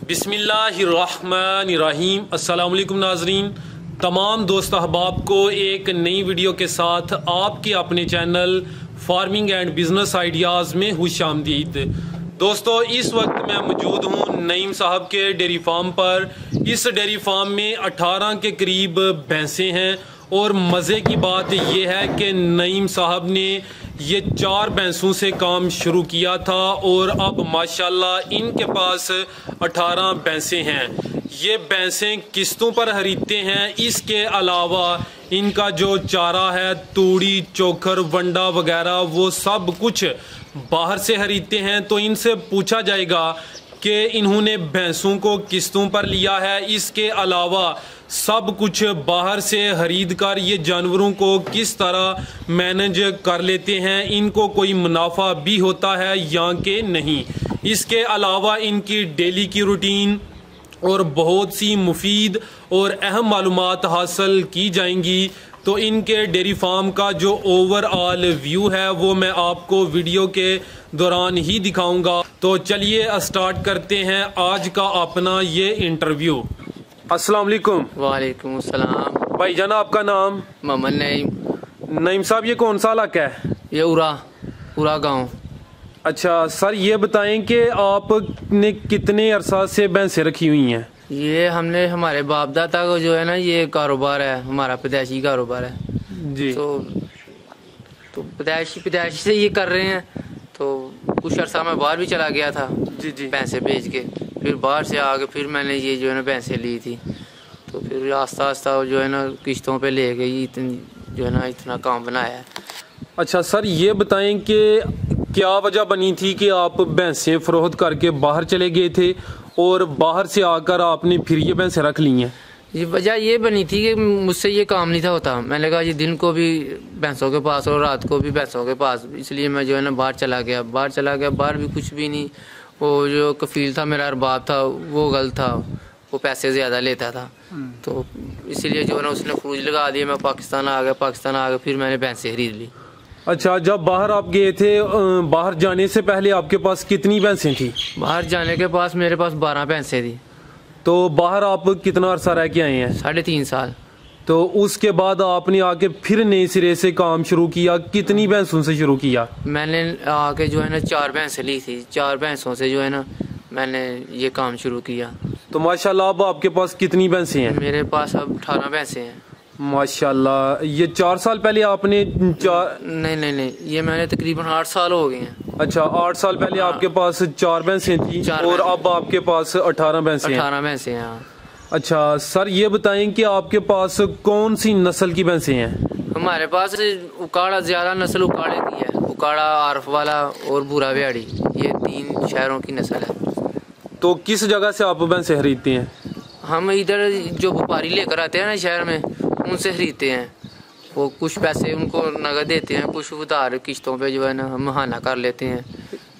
बिस्मिल्लाहिर्रहमानिर्रहीम। अस्सलाम वालेकुम नाजरीन, तमाम दोस्त अहबाब को एक नई वीडियो के साथ आपके अपने channel farming and business ideas में खुशामदीद। दोस्तों, इस वक्त मैं मौजूद हूँ नईम साहब के डेयरी फार्म पर। इस डेयरी फार्म में 18 के करीब भैंसें हैं और मज़े की बात यह है कि नईम साहब ने ये 4 भैंसों से काम शुरू किया था और अब माशाल्लाह इनके पास 18 भैंसें हैं। ये भैंसें किस्तों पर खरीदते हैं। इसके अलावा इनका जो चारा है, तूड़ी, चोकर, वंडा वगैरह, वो सब कुछ बाहर से खरीदते हैं। तो इनसे पूछा जाएगा कि इन्होंने भैंसों को किस्तों पर लिया है, इसके अलावा सब कुछ बाहर से खरीद कर ये जानवरों को किस तरह मैनेज कर लेते हैं, इनको कोई मुनाफा भी होता है या कि नहीं। इसके अलावा इनकी डेली की रूटीन और बहुत सी मुफीद और अहम मालूमात हासिल की जाएंगी। तो इनके डेयरी फार्म का जो ओवरऑल व्यू है वो मैं आपको वीडियो के दौरान ही दिखाऊंगा। तो चलिए स्टार्ट करते हैं आज का अपना ये इंटरव्यू। अस्सलाम वालेकुम। वालेकुम सलाम। भाईजान, आपका नाम? मोहम्मद नईम। नईम साहब, ये कौन सा इलाका है? ये उरा गांव। अच्छा सर, ये बताएं कि आपने कितने अरसा से भैंसें रखी हुई हैं? ये हमने हमारे बाप दादा को जो है ना, ये कारोबार है, हमारा पैदाइशी कारोबार है जी। तो पैदाइशी से ये कर रहे हैं। तो कुछ अरसा मैं बाहर भी चला गया था जी। भैंसें बेच के, फिर बाहर से आके फिर मैंने ये जो है ना भैंसें ली थी। तो फिर आस्ता आस्ता जो है ना किश्तों पे ले गई, इतनी जो है ना इतना काम बनाया है। अच्छा सर, ये बताएं कि क्या वजह बनी थी कि आप भैंसें फरोख्त करके बाहर चले गए थे और बाहर से आकर आपने फिर ये भैंसें रख ली हैं? ये वजह ये बनी थी कि मुझसे ये काम नहीं था होता। मैंने कहा ये दिन को भी भैंसों के पास और रात को भी भैंसों के पास, इसलिए मैं जो है ना बाहर चला गया। बाहर भी कुछ भी नहीं। वो जो कफील था, मेरा अरबाब था, वो गलत था, वो पैसे ज़्यादा लेता था। तो इसीलिए जो है ना उसने फरूज लगा दिया। मैं पाकिस्तान आ गया, फिर मैंने भैंसें खरीद ली। अच्छा, जब बाहर आप गए थे, बाहर जाने से पहले आपके पास कितनी भैंसें थी? बाहर जाने के पास मेरे पास 12 भैंसें थी। तो बाहर आप कितना अरसा रह के आए हैं? 3.5 साल। तो उसके बाद आपने आके फिर नए सिरे से काम शुरू किया। कितनी भैंसों से शुरू किया? मैंने आके जो है ना 4 भैंसें ली थी। 4 भैंसों से जो है ना मैंने ये काम शुरू किया। तो माशाल्लाह अब आपके पास कितनी भैंसें हैं? मेरे पास अब 18 भैंसें हैं। माशाल्लाह। ये 4 साल पहले आपने नहीं, ये मैंने तकरीबन 8 साल हो गए हैं। अच्छा, 8 साल पहले आपके पास 4 भैंसें थी और अब आपके पास 18 भैंसें हैं। 18 भैंसें हैं। अच्छा सर, ये बताएं कि आपके पास कौन सी नस्ल की भैंसें हैं? हमारे पास उकाड़ा, ज्यादा नस्ल उकाड़े की है। उकाड़ा, आरफ वाला और भूरा व्याड़ी, ये 3 शहरों की नस्ल है। तो किस जगह से आप भैंसें खरीदते हैं? हम इधर जो व्यापारी लेकर आते हैं ना शहर में, उनसे खरीदते हैं। वो कुछ पैसे उनको नगद देते हैं, कुछ उधार किश्तों पे जो है ना हम महाना कर लेते हैं।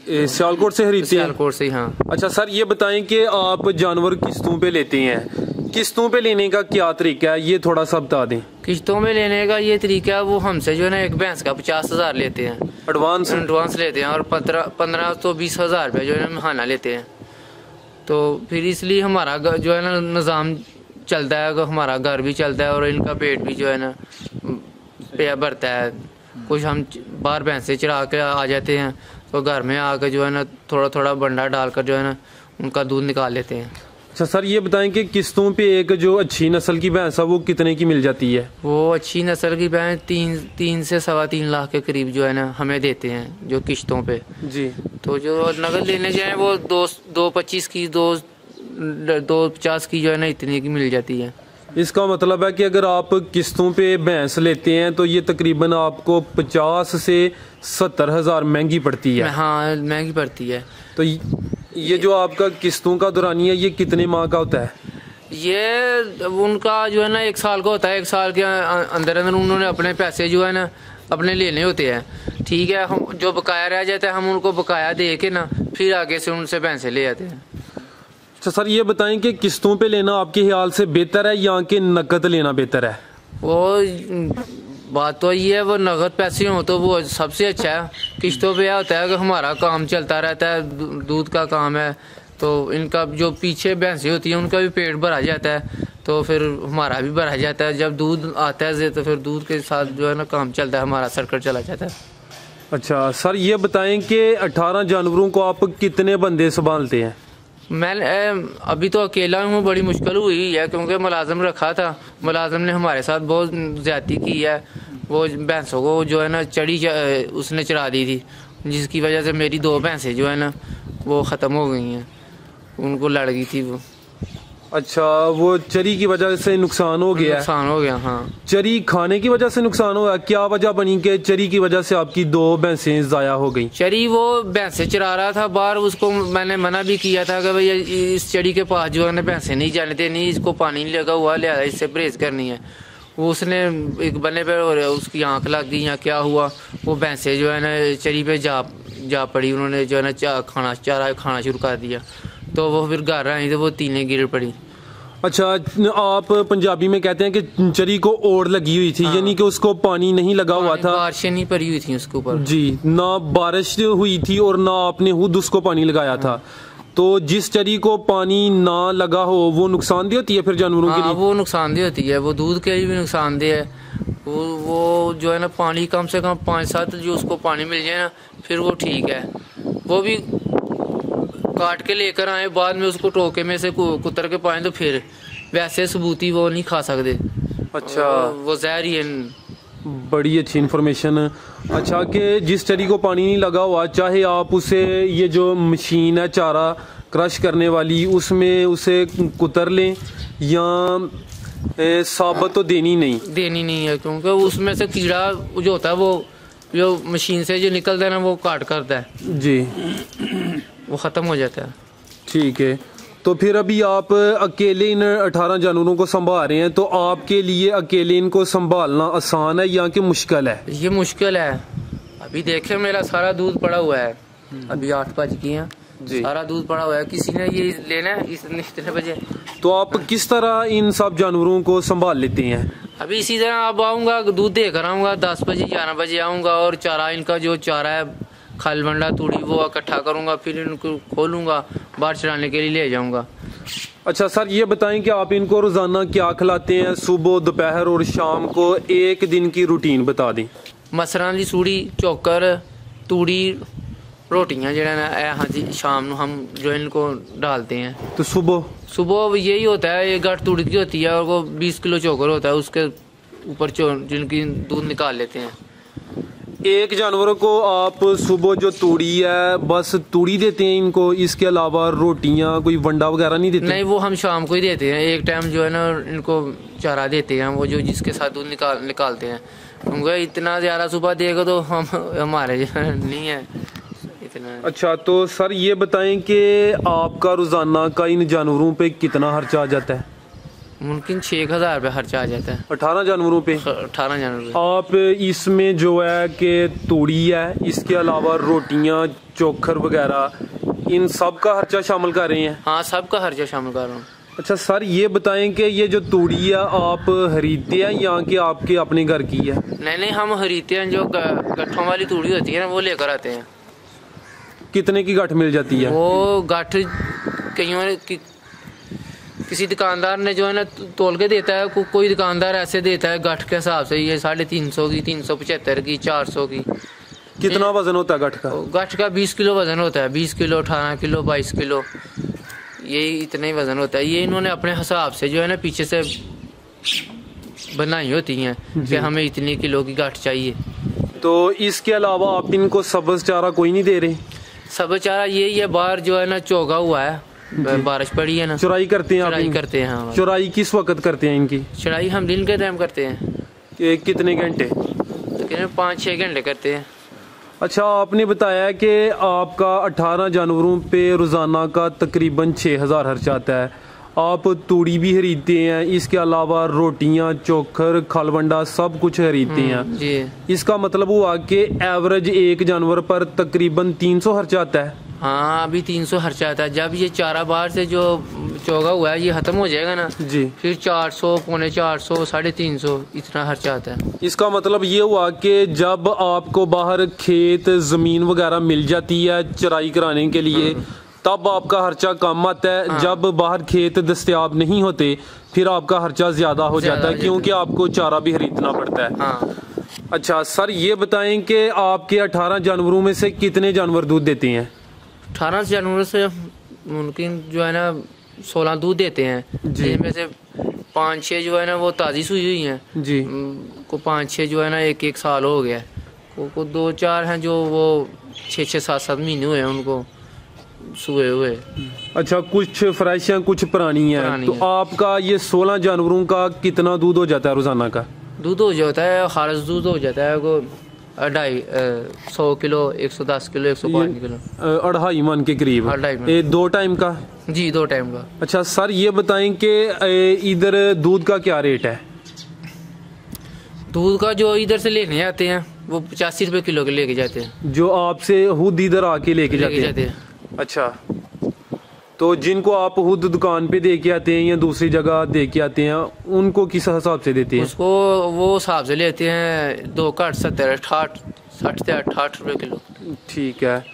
सियालकोट से खरीदते हैं? सियालकोट से, हाँ। अच्छा सर, ये बताएं कि आप जानवर किस्तों पे लेते हैं। किस्तों पे लेने का क्या तरीका है, ये थोड़ा सा बता दें। किश्तों में लेने का ये तरीका है, वो हमसे जो है ना एक भैंस का 50,000 लेते हैं एडवांस लेते हैं, और 15 तो 20,000 रुपये जो है ना महाना लेते हैं। तो फिर इसलिए हमारा जो है ना निज़ाम चलता है, हमारा घर भी चलता है और इनका पेट भी जो है ना भरता है। कुछ हम बाहर भैंसे चरा के आ जाते हैं, तो घर में आकर जो है ना थोड़ा थोड़ा बंडा डालकर जो है ना उनका दूध निकाल लेते हैं। अच्छा सर, ये बताएं कि किस्तों पे एक जो अच्छी नस्ल की भैंस है वो कितने की मिल जाती है? वो अच्छी नस्ल की भैंस 3 से 3.25 लाख के करीब जो है ना हमें देते हैं, जो किश्तों पे जी। तो जो नगद लेने जाए वो 2.25 की, 2.50 की जो है ना इतनी की मिल जाती है। इसका मतलब है कि अगर आप किस्तों पे भैंस लेते हैं तो ये तकरीबन आपको 50 से 70 हज़ार महंगी पड़ती है। हाँ, महंगी पड़ती है। तो ये जो आपका किस्तों का दौरानिया, ये कितने माह का होता है? ये उनका जो है ना 1 साल का होता है। 1 साल के अंदर उन्होंने अपने पैसे जो है ना अपने लेने होते हैं। ठीक है, हम जो बकाया रह जाता है हम उनको बकाया दे के ना फिर आगे से उनसे पैसे ले आते हैं। अच्छा सर, ये बताएं कि किस्तों पे लेना आपके ख्याल से बेहतर है या कि नकद लेना बेहतर है? वो बात तो ये है, वो नगद पैसे हो तो वो सबसे अच्छा है। किस्तों पे होता है कि हमारा काम चलता रहता है, दूध का काम है, तो इनका जो पीछे भैंसें होती हैं उनका भी पेट भरा जाता है, तो फिर हमारा भी भरा जाता है। जब दूध आता है तो फिर दूध के साथ जो है ना काम चलता है, हमारा सर्कल चला जाता है। अच्छा सर, ये बताएं कि 18 जानवरों को आप कितने बंदे संभालते हैं? मैं अभी तो अकेला हूँ, बड़ी मुश्किल हुई है क्योंकि मुलाजिम रखा था, मुलाजिम ने हमारे साथ बहुत ज़्यादती की है। वो भैंसों को जो है ना चढ़ी उसने चढ़ा दी थी, जिसकी वजह से मेरी 2 भैंसें जो है ना वो ख़त्म हो गई हैं, उनको लड़ गई थी वो। अच्छा, वो चरी की वजह से नुकसान हो गया? नुकसान हो गया, हाँ। चरी खाने की वजह से नुकसान हुआ? क्या वजह बनी कि चरी की वजह से आपकी 2 भैंसें ज़ाया हो गई? चरी वो भैंसें चरा रहा था बाहर, उसको मैंने मना भी किया था कि भाई इस चरी के पास जो है ना भैंसें नहीं जाने देनी, इसको पानी नहीं लगा हुआ, लिहाजा इससे परहेज करनी है। वो उसने एक बने पे उसकी आँख लग गई या क्या हुआ, वो भैंसें जो है ना चरी पे जा पड़ी, उन्होंने जो है ना चारा खाना शुरू कर दिया, तो वो फिर घर आई तो वो तीनें गिर पड़ी। अच्छा, आप पंजाबी में कहते हैं कि चरी को ओड़ लगी हुई थी। हाँ। यानी कि उसको पानी नहीं लगा हुआ था, बारिशें नहीं पड़ी हुई थी उसके ऊपर जी, ना बारिश हुई थी और ना आपने खुद उसको पानी लगाया था। तो जिस चरी को पानी ना लगा हो वो नुकसानदेह होती है फिर जानवरों के लिए? वो नुकसानदेह होती है, वो दूध के लिए भी नुकसानदेह है। वो जो है ना पानी कम से कम 5-7 जो उसको पानी मिल जाए ना फिर वो ठीक है। वो भी काट के लेकर आए, बाद में उसको टोके में से कुतर के पाए तो फिर वैसे सबूती वो नहीं खा सकते। अच्छा, वो जहर ही है। बड़ी अच्छी इन्फॉर्मेशन। अच्छा, कि जिस चरी को पानी नहीं लगा हुआ, चाहे आप उसे ये जो मशीन है चारा क्रश करने वाली उसमें उसे कुतर लें या साबत तो देनी नहीं है, क्योंकि उसमें से कीड़ा जो होता है वो जो मशीन से जो निकलता है ना वो काट करता है जी, वो ख़त्म हो जाता है। ठीक है, तो फिर अभी आप अकेले इन 18 जानवरों को संभाल रहे हैं, तो आपके लिए अकेले इनको संभालना आसान है या कि मुश्किल है? ये मुश्किल है। अभी देखे मेरा सारा दूध पड़ा हुआ है, अभी 8 बज गए हैं, सारा दूध पड़ा हुआ है, किसी ने ये लेना है इतने बजे। तो आप किस तरह इन सब जानवरों को संभाल लेते हैं? अभी इसी तरह अब आऊँगा, दूध देकर आऊँगा, 10 बजे 11 बजे आऊँगा और चारा इनका जो चारा है खल बंडा तूड़ी वो इकट्ठा करूँगा, फिर इनको खोलूँगा, बाहर चलाने के लिए ले जाऊँगा। अच्छा सर, ये बताएं कि आप इनको रोज़ाना क्या खिलाते हैं? सुबह, दोपहर और शाम को एक दिन की रूटीन बता दें। मसरां दी सूड़ी, चोकर, तूड़ी, रोटियां जो है ना, हाँ जी, शाम को हम जो इनको डालते हैं। तो सुबह यही होता है, 1 गांठ तूड़ी की होती है और वो 20 किलो चोकर होता है, उसके ऊपर जिनकी दूध निकाल लेते हैं। एक जानवर को आप सुबह जो तूड़ी है बस तूड़ी देते हैं इनको, इसके अलावा रोटियां कोई वंडा वगैरह नहीं देते? नहीं, वो हम शाम को ही देते हैं, एक टाइम जो है ना इनको चारा देते हैं, वो जो जिसके साथ दूध निकालते हैं। उनको इतना ज़्यादा सुबह देगा तो हमारे नहीं है इतना। अच्छा, तो सर ये बताएं कि आपका रोजाना का इन जानवरों पे कितना खर्चा आ जाता है? मुमकिन 6,000 रुपये खर्चा आ जाता है 18 जानवरों पे। 18 जानवर। आप इसमें जो है कि तूड़ी है, इसके अलावा रोटियां, चोखर वगैरह, इन सब का खर्चा शामिल कर रहे हैं? हाँ, सब का खर्चा शामिल कर रहा हूँ। अच्छा सर, ये बताएं कि ये जो तूड़ी है आप खरीदते हैं या कि आपके अपने घर की है? नहीं, हम खरीदते हैं, जो गट्ठों वाली तूड़ी होती है ना वो लेकर आते हैं। कितने की गठ मिल जाती है? वो गठ कहीं किसी दुकानदार ने जो है ना तोल के देता है, कोई दुकानदार ऐसे देता है गठ के हिसाब से, ये 350 की, 375 की, 400 की। कितना वजन होता है गठ का? गठ का 20 किलो वजन होता है, 20 किलो, 18 किलो, 22 किलो, यही इतना ही वजन होता है। ये इन्होंने अपने हिसाब से जो है ना पीछे से बनाई होती हैं कि हमें इतने किलो की गठ चाहिए। तो इसके अलावा आप इनको सब्ज चारा कोई नहीं दे रहे? सब्ज चारा यही है, बाहर जो है ना चोगा हुआ है, बारिश पड़ी है ना, चुराई करते हैं? चुराई करते हैं। हाँ, चुराई किस वक्त करते हैं इनकी? चुराई हम दिन के टाइम करते हैं। कितने घंटे? तकरीबन 5-6 घंटे करते हैं। अच्छा, आपने बताया कि आपका 18 जानवरों पे रोजाना का तकरीबन 6,000 खर्च आता है। आप तूड़ी भी खरीदते हैं, इसके अलावा रोटियां, चोखर, खलवंडा सब कुछ खरीदते हैं जी। इसका मतलब हुआ कि एवरेज एक जानवर पर तकरीबन 300 खर्च आता है? हाँ, अभी 300 खर्चा आता है। जब ये चारा बाहर से जो चोगा हुआ है ये खत्म हो जाएगा ना जी, फिर 400, 450, 350 इतना खर्चा आता है। इसका मतलब ये हुआ कि जब आपको बाहर खेत जमीन वगैरह मिल जाती है चराई कराने के लिए, तब आपका खर्चा कम आता है। हाँ। जब बाहर खेत दस्तयाब नहीं होते फिर आपका खर्चा ज़्यादा हो जाता है, क्योंकि आपको चारा भी खरीदना पड़ता है। हाँ। अच्छा सर, ये बताएं कि आपके 18 जानवरों में से कितने जानवर दूध देते हैं? 18 जानवरों से मुमकिन जो है ना 16 दूध देते हैं जी। इनमें से 5-6 जो है ना वो ताज़ी सुई हुई हैं जी, को 5-6 जो है ना 1-1 साल हो गया, को 2-4 हैं जो वो 6-6, 7-7 महीने हुए हैं उनको सुए हुए। अच्छा, कुछ फ्रेश हैं कुछ पुरानी हैं। तो आपका ये 16 जानवरों का कितना दूध हो जाता है रोजाना का? दूध हो जाता है, खारिज दूध हो जाता है को 100 किलो, 110 किलो, 105 किलो, 2.5 मन के करीब। 2 टाइम का जी, 2 टाइम का। अच्छा सर, ये बताएं कि इधर दूध का क्या रेट है? दूध का जो इधर से लेने आते हैं वो 85 रुपए किलो के लेके जाते हैं, जो आपसे खुद इधर आके लेके जाते हैं। अच्छा, तो जिनको आप खुद दुकान पे दे के आते हैं या दूसरी जगह दे के आते हैं, उनको किस हिसाब से देते हैं? उसको वो हिसाब से लेते हैं 2 का 70, 68, 60 से 68 रुपए किलो। ठीक है।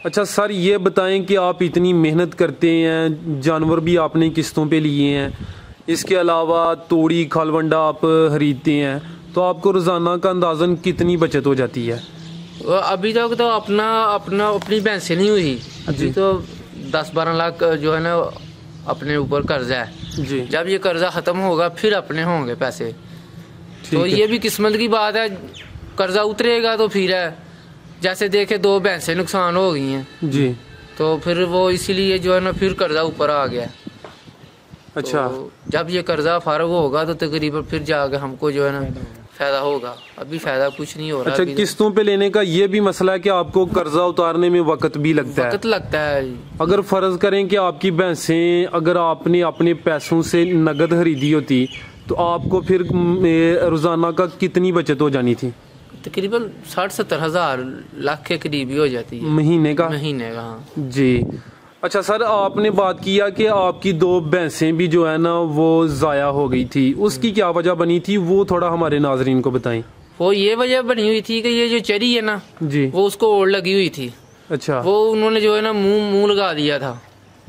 अच्छा सर, ये बताएं कि आप इतनी मेहनत करते हैं, जानवर भी आपने किस्तों पे लिए हैं, इसके अलावा तोड़ी खालवंडा आप खरीदते हैं, तो आपको रोज़ाना का अंदाज़न कितनी बचत हो जाती है? अभी तक तो अपनी भैंसें नहीं हुई, अभी तो 10-12 लाख जो है ना अपने ऊपर कर्जा है जी। जब ये कर्जा खत्म होगा फिर अपने होंगे पैसे, तो ये भी किस्मत की बात है। कर्जा उतरेगा तो फिर है, जैसे देखे 2 भैंसें नुकसान हो गई हैं जी, तो फिर वो इसीलिए जो है ना फिर कर्जा ऊपर आ गया। अच्छा, तो जब ये कर्जा फारग होगा तो तकरीबन फिर जाकर हमको जो है ना फायदा होगा, अभी फायदा कुछ नहीं हो रहा। अच्छा, किस्तों पे लेने का ये भी मसला है कि आपको कर्जा उतारने में वक्त भी लगता है। अगर फर्ज करें कि आपकी भैंसें अगर आपने अपने पैसों से नगद खरीदी होती तो आपको फिर रोजाना का कितनी बचत हो जानी थी? तकरीबन 60-70 हज़ार लाख के करीब ही हो जाती है महीने का। हाँ जी। अच्छा सर, आपने बात किया कि आपकी 2 भैंसें भी जो है ना वो ज़ाया हो गई थी, उसकी क्या वजह बनी थी, वो थोड़ा हमारे नाजरीन को बताएं। वो ये वजह बनी हुई थी कि ये जो चरी है ना जी, वो उसको ओढ़ लगी हुई थी। अच्छा, वो उन्होंने जो है ना मुंह लगा दिया था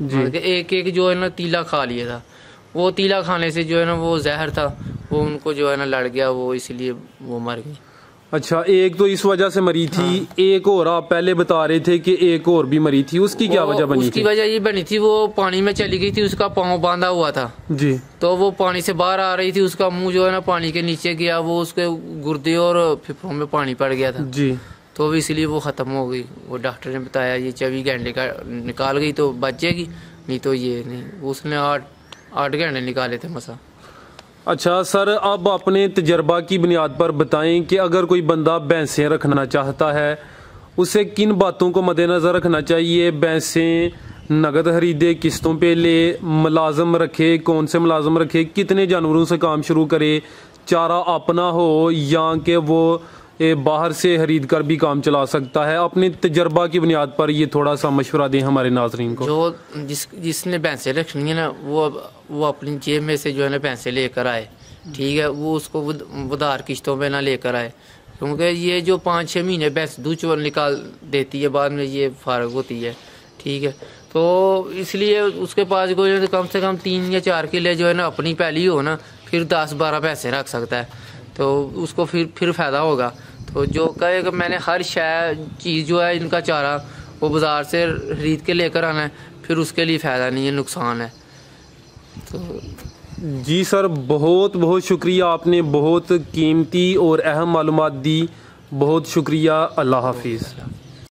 जी, एक जो है ना तीला खा लिया था। वो तीला खाने से जो है ना वो जहर था, वो उनको जो है ना लड़ गया, वो इसलिए वो मर गई। अच्छा, एक तो इस वजह से मरी थी। हाँ। एक और आप पहले बता रहे थे कि एक और भी मरी थी, उसकी क्या वजह बनी थी? उसकी वजह ये बनी थी, वो पानी में चली गई थी, उसका पाँव बांधा हुआ था जी, तो वो पानी से बाहर आ रही थी, उसका मुंह जो है ना पानी के नीचे गया, वो उसके गुर्दे और फेफड़ों में पानी पड़ गया था जी, तो इसलिए वो खत्म हो गई। वो डॉक्टर ने बताया ये 24 घंटे का निकाल गई तो बच जाएगी, नहीं तो ये नहीं। उसने 8 घंटे निकाले थे मसा। अच्छा सर, अब अपने तजर्बा की बुनियाद पर बताएं कि अगर कोई बंदा भैंसें रखना चाहता है उसे किन बातों को मद्देनज़र रखना चाहिए? भैंसें नगद खरीदे, किस्तों पे ले, मुलाजम रखे, कौन से मुलाजम रखे, कितने जानवरों से काम शुरू करे, चारा अपना हो या कि वो बाहर से खरीद कर भी काम चला सकता है? अपने तजर्बा की बुनियाद पर ये थोड़ा सा मशवरा दें हमारे नाजरीन को। जो जिसने भैंसें रखनी है ना वो अपनी जेब में से जो है ना भैंसें लेकर आए, ठीक है, वो उसको उधार किश्तों पे ना लेकर आए, क्योंकि ये जो 5-6 महीने भैंस दूध निकाल देती है, बाद में ये फारग होती है, ठीक है, तो इसलिए उसके पास कोई कम से कम 3 या 4 किले जो है ना अपनी पहली हो ना, फिर 10-12 भैंसें रख सकता है, तो उसको फिर फ़ायदा होगा। तो जो कहे कि मैंने हर चीज़ जो है इनका चारा वो बाज़ार से खरीद के लेकर आना है, फिर उसके लिए फ़ायदा नहीं है, नुकसान है। तो जी सर, बहुत बहुत शुक्रिया, आपने बहुत कीमती और अहम मालूमात दी, बहुत शुक्रिया। अल्लाह हाफिज़।